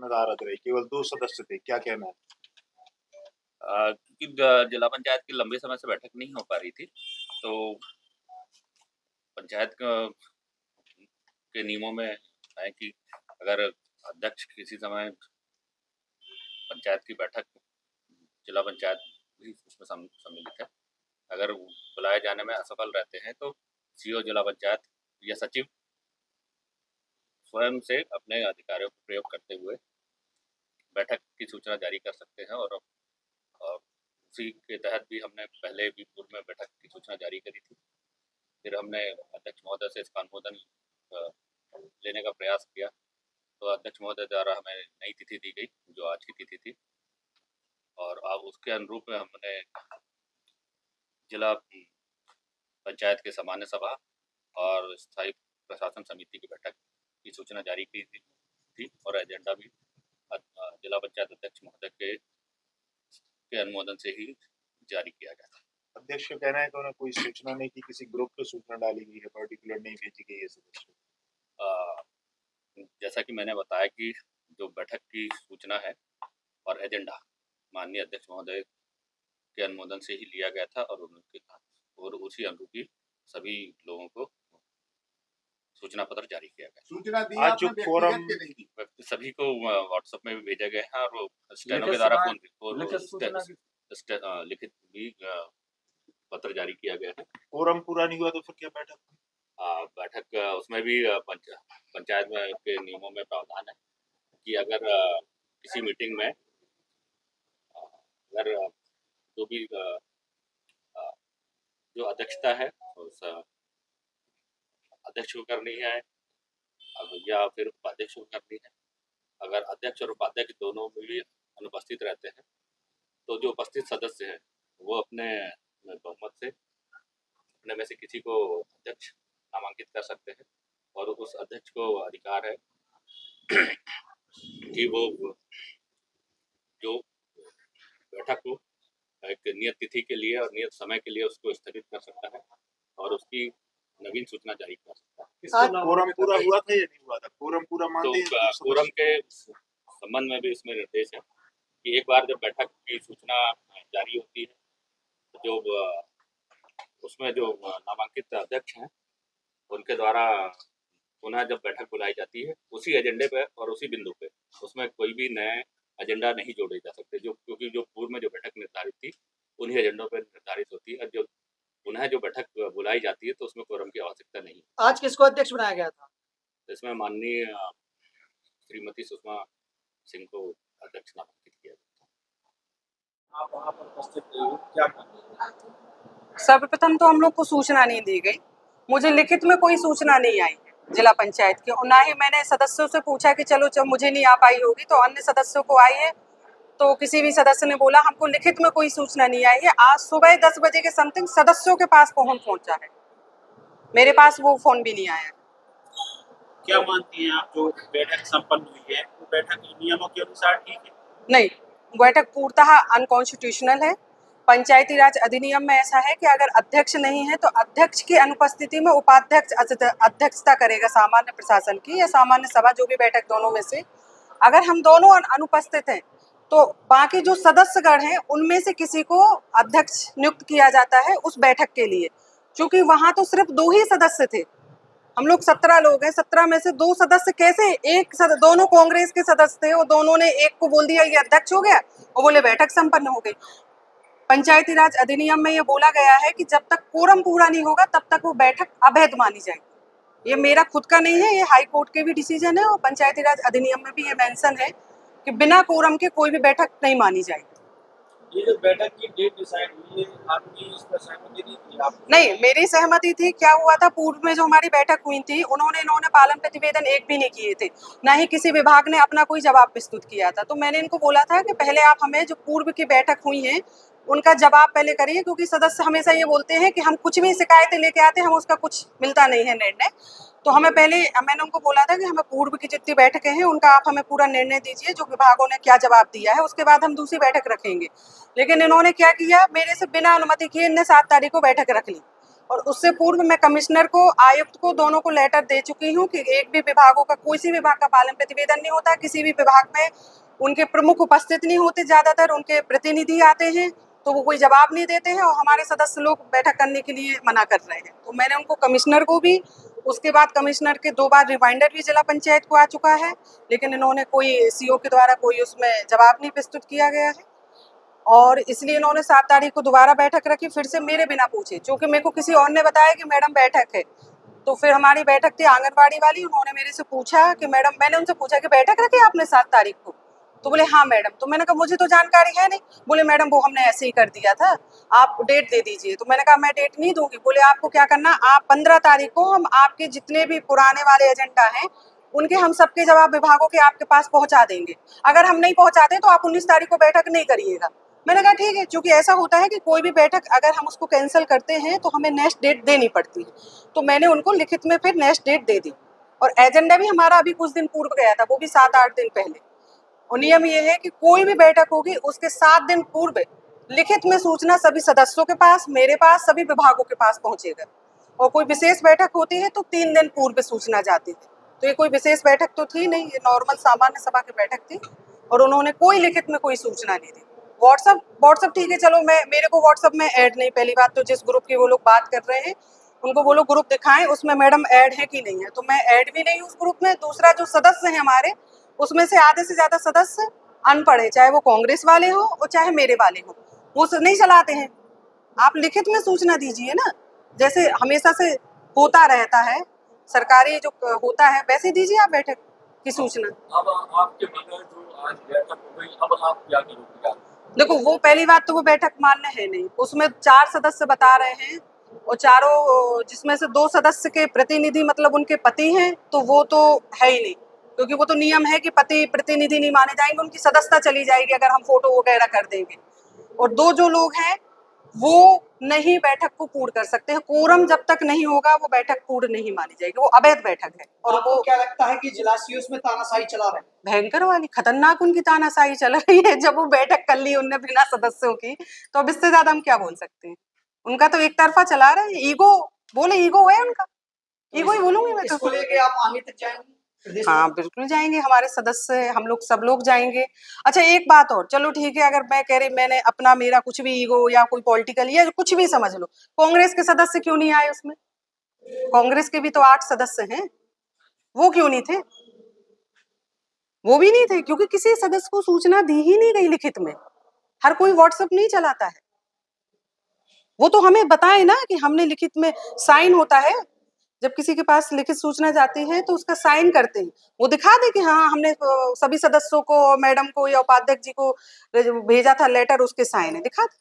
नदारद रही, केवल 2 सदस्य थे, क्या कहना है? क्योंकि जिला पंचायत की लंबे समय से बैठक नहीं हो पा रही थी, तो पंचायत के नियमों में है कि अगर अध्यक्ष किसी समय पंचायत की बैठक, जिला पंचायत भी उसमें सम्मिलित है, अगर बुलाए जाने में असफल रहते हैं तो सीओ जिला पंचायत या सचिव स्वयं से अपने अधिकारों का प्रयोग करते हुए बैठक की सूचना जारी कर सकते हैं। और उसी के तहत भी हमने पहले भी पूर्व में बैठक की सूचना जारी करी थी। फिर हमने अध्यक्ष महोदय से इसका अनुमोदन लेने का प्रयास किया, तो अध्यक्ष महोदय द्वारा हमें नई तिथि दी गई जो आज की तिथि थी, और अब उसके अनुरूप में हमने जिला पंचायत के सामान्य सभा और स्थायी प्रशासन समिति की बैठक की सूचना जारी की थी और एजेंडा भी जिला पंचायत अध्यक्ष महोदय के अनुमोदन से ही जारी किया गया था। अध्यक्ष का कहना है कि उन्हें कोई सूचना नहीं की, किसी ग्रुप पे सूचना डाली गई है, पर्टिकुलर नहीं भेजी गई है सदस्य। जैसा कि मैंने बताया कि जो बैठक की सूचना है और एजेंडा माननीय अध्यक्ष महोदय के अनुमोदन से ही लिया गया था, और उसी अनुरूप ही सभी लोगों को सूचना पत्र जारी किया गया। सूचना दी आज जो फोरम सभी को व्हाट्सएप में भी भेजा गया है और स्टेनो के द्वारा लिखित भी पत्र जारी किया गया है। फोरम पूरा नहीं हुआ तो फिर क्या बैठक? बैठक उसमें भी पंचायत में के नियमों में प्रावधान है कि अगर किसी मीटिंग में अगर जो भी जो अध्यक्षता है उस अध्यक्ष को करनी है या फिर उपाध्यक्ष को करनी है, अगर अध्यक्ष और उपाध्यक्ष दोनों भी अनुपस्थित रहते हैं तो जो उपस्थित सदस्य हैं वो अपने बहुमत से अपने में से किसी को अध्यक्ष नामांकित कर सकते हैं, और उस अध्यक्ष को अधिकार है कि वो जो बैठक को एक नियत तिथि के लिए और नियत समय के लिए उसको स्थगित कर सकता है और उसकी नवीन सूचना जारी कर सकता है। कोरम पूरा हुआ था या नहीं हुआ था? कोरम पूरा मानते हैं? तो कोरम के संबंध में भी इसमें निर्देश है कि एक बार जब बैठक की सूचना जारी होती है तो जो उसमें जो नामांकित अध्यक्ष हैं उनके द्वारा पुनः जब बैठक बुलाई जाती है उसी एजेंडे पे और उसी बिंदु पे उसमें कोई भी नए एजेंडा नहीं जोड़े जा सकते, जो क्योंकि जो पूर्व में जो बैठक निर्धारित थी उन्हीं एजेंडों पर निर्धारित होती है। जो पुनः जो बैठक बुलाई जाती है तो उसमें कोरम की आवश्यकता नहीं। आज किसको अध्यक्ष बनाया गया था? इसमें माननीय श्रीमती सुषमा सिंह को अध्यक्ष नामांकित किया गया था। आप वहाँ पर उपस्थित रही हो, क्या करें? सर्वप्रथम तो हम लोग को सूचना नहीं दी गई, मुझे लिखित में कोई सूचना नहीं आई जिला पंचायत की, और ना ही मैंने सदस्यों से पूछा कि चलो जब मुझे नहीं आ पाई होगी तो अन्य सदस्यों को आई है, तो किसी भी सदस्य ने बोला हमको लिखित में कोई सूचना नहीं आई है। आज सुबह 10 बजे के समथिंग सदस्यों के पास फोन पहुंचा है, मेरे पास वो फोन भी नहीं आया। क्या मानती हैं आप जो बैठक संपन्न हुई है वो बैठक नियमों के अनुसार ठीक है? नहीं, बैठक पूर्णतः अनकॉन्स्टिट्यूशनल है। पंचायती राज अधिनियम में ऐसा है कि अगर अध्यक्ष नहीं है तो अध्यक्ष की अनुपस्थिति में उपाध्यक्ष अध्यक्षता करेगा सामान्य प्रशासन की या सामान्य सभा, जो भी बैठक दोनों में से। अगर हम दोनों अनुपस्थित हैं तो बाकी जो सदस्यगण हैं उनमें से किसी को अध्यक्ष नियुक्त किया जाता है उस बैठक के लिए, क्योंकि वहां तो सिर्फ 2 ही सदस्य थे, हम लोग 17 लोग हैं, 17 में से 2 सदस्य कैसे, दोनों कांग्रेस के सदस्य थे और दोनों ने एक को बोल दिया ये अध्यक्ष हो गया और बोले बैठक संपन्न हो गई। पंचायती राज अधिनियम में ये बोला गया है कि जब तक कोरम पूरा नहीं होगा तब तक वो बैठक अवैध मानी जाएगी। ये मेरा खुद का नहीं है, ये हाई कोर्ट के भी डिसीजन है और पंचायती राज अधिनियम में भी ये मेंशन है कि बिना कोरम के कोई भी बैठक नहीं मानी जाएगी। ये जो बैठक की डेट डिसाइड हुई है, आपकी इस पर सहमति नहीं थी? आप नहीं, मेरी सहमति थी। क्या हुआ था, पूर्व में जो हमारी बैठक हुई थी इन्होंने पालन प्रतिवेदन एक भी नहीं किए थे, ना ही किसी विभाग ने अपना कोई जवाब प्रस्तुत किया था। तो मैंने इनको बोला था कि पहले आप हमें जो पूर्व की बैठक हुई है उनका जवाब पहले करिए, क्योंकि सदस्य हमेशा ये बोलते हैं कि हम कुछ भी शिकायतें लेके आते हैं, हम उसका कुछ मिलता नहीं है निर्णय। तो मैंने उनको बोला था कि हमें पूर्व की जितनी बैठकें हैं उनका आप हमें पूरा निर्णय दीजिए, जो विभागों ने क्या जवाब दिया है, उसके बाद हम दूसरी बैठक रखेंगे। लेकिन इन्होंने क्या किया, मेरे से बिना अनुमति किए इन्होंने 7 तारीख को बैठक रख ली और उससे पूर्व मैं कमिश्नर को, आयुक्त को, दोनों को लेटर दे चुकी हूँ कि एक भी विभागों का, कोई सी विभाग का पालन प्रतिवेदन नहीं होता, किसी भी विभाग में उनके प्रमुख उपस्थित नहीं होते, ज्यादातर उनके प्रतिनिधि आते हैं तो वो कोई जवाब नहीं देते हैं और हमारे सदस्य लोग बैठक करने के लिए मना कर रहे हैं। तो मैंने उनको, कमिश्नर को भी, उसके बाद कमिश्नर के 2 बार रिमाइंडर भी जिला पंचायत को आ चुका है, लेकिन इन्होंने कोई, सीओ के द्वारा कोई उसमें जवाब नहीं प्रस्तुत किया गया है और इसलिए इन्होंने 7 तारीख को दोबारा बैठक रखी, फिर से मेरे बिना पूछे, क्योंकि मेरे को किसी और ने बताया कि मैडम बैठक है। तो फिर हमारी बैठक थी आंगनबाड़ी वाली, उन्होंने मेरे से पूछा कि मैडम, मैंने उनसे पूछा कि बैठक रखी आपने 7 तारीख को? तो बोले हाँ मैडम। तो मैंने कहा मुझे तो जानकारी है नहीं। बोले मैडम वो हमने ऐसे ही कर दिया था, आप डेट दे दीजिए। तो मैंने कहा मैं डेट नहीं दूंगी। बोले आपको क्या करना, आप 15 तारीख को हम आपके जितने भी पुराने वाले एजेंडा हैं उनके हम सबके जवाब विभागों के आपके पास पहुंचा देंगे, अगर हम नहीं पहुंचाते तो आप 19 तारीख को बैठक नहीं करिएगा। मैंने कहा ठीक है, क्योंकि ऐसा होता है कि कोई भी बैठक अगर हम उसको कैंसिल करते हैं तो हमें नेक्स्ट डेट देनी पड़ती है। तो मैंने उनको लिखित में फिर नेक्स्ट डेट दे दी और एजेंडा भी हमारा अभी कुछ दिन पूर्व गया था, वो भी 7-8 दिन पहले। और नियम ये है कि कोई भी बैठक होगी उसके 7 दिन पूर्व लिखित में सूचना सभी सदस्यों के पास, मेरे पास, सभी विभागों के पास पहुंचेगा। और कोई विशेष बैठक होती है तो 3 दिन पूर्व सूचना जाती है। तो ये कोई विशेष बैठक तो थी नहीं, ये नॉर्मल सामान्य सभा की बैठक थी और उन्होंने कोई लिखित में कोई सूचना नहीं दी। व्हाट्सएप ठीक है, चलो मैं, मेरे को व्हाट्सएप में ऐड नहीं, पहली बात तो जिस ग्रुप की वो लोग बात कर रहे हैं उनको वो लोग ग्रुप दिखाएं, उसमें मैडम ऐड है कि नहीं है। तो मैं ऐड भी नहीं हूँ उस ग्रुप में। दूसरा, जो सदस्य हैं हमारे, उसमें से आधे से ज्यादा सदस्य अनपढ़ है, चाहे वो कांग्रेस वाले हो और चाहे मेरे वाले हो, वो नहीं चलाते हैं। आप लिखित में सूचना दीजिए ना, जैसे हमेशा से होता रहता है, सरकारी जो होता है वैसे दीजिए आप बैठक की सूचना। अब आपके बगैर जो आज बैठक हो गई, अब आप क्या करोगे? देखो, वो पहली बात तो वो बैठक मान्य है नहीं, उसमें 4 सदस्य बता रहे हैं और चारों, जिसमें से 2 सदस्य के प्रतिनिधि मतलब उनके पति हैं, तो वो तो है ही नहीं, क्योंकि वो तो नियम है कि पति प्रतिनिधि नहीं माने जाएंगे, उनकी सदस्यता चली जाएगी अगर हम फोटो वगैरह कर देंगे। और 2 जो लोग हैं वो नहीं बैठक को पूर्ण कर सकते हैं, कोरम जब तक नहीं होगा वो बैठक पूर्ण नहीं मानी जाएगी, वो अवैध बैठक है। और वो क्या लगता है कि जिला सीओ में तानाशाही चला रहे हैं? भयंकर वाली, खतरनाक उनकी तानाशाही चल रही है। जब वो बैठक कर ली उनने बिना सदस्यों की, तो अब इससे ज्यादा हम क्या बोल सकते हैं? उनका तो एक तरफा चला रहे हैं, ईगो, बोले ईगो है उनका, ईगो ही बोलूंगी मैं तो। इसको लेके आप आगे तक जाएंगे? हाँ बिल्कुल जाएंगे, हमारे सदस्य हम लोग, सब लोग जाएंगे। अच्छा एक बात और, चलो ठीक है, अगर मैं कह रही मैंने अपना, मेरा कुछ भी ईगो या कोई पॉलिटिकल या कुछ भी समझ लो, कांग्रेस के सदस्य क्यों नहीं आए उसमें? कांग्रेस के भी तो 8 सदस्य हैं, वो क्यों नहीं थे? वो भी नहीं थे क्योंकि किसी सदस्य को सूचना दी ही नहीं गई लिखित में। हर कोई व्हाट्सएप नहीं चलाता है, वो तो हमें बताए ना कि हमने लिखित में साइन होता है, जब किसी के पास लिखित सूचना जाती है तो उसका साइन करते हैं, वो दिखा दे कि हाँ हमने सभी सदस्यों को, मैडम को या उपाध्यक्ष जी को भेजा था लेटर, उसके साइन है, दिखा दे।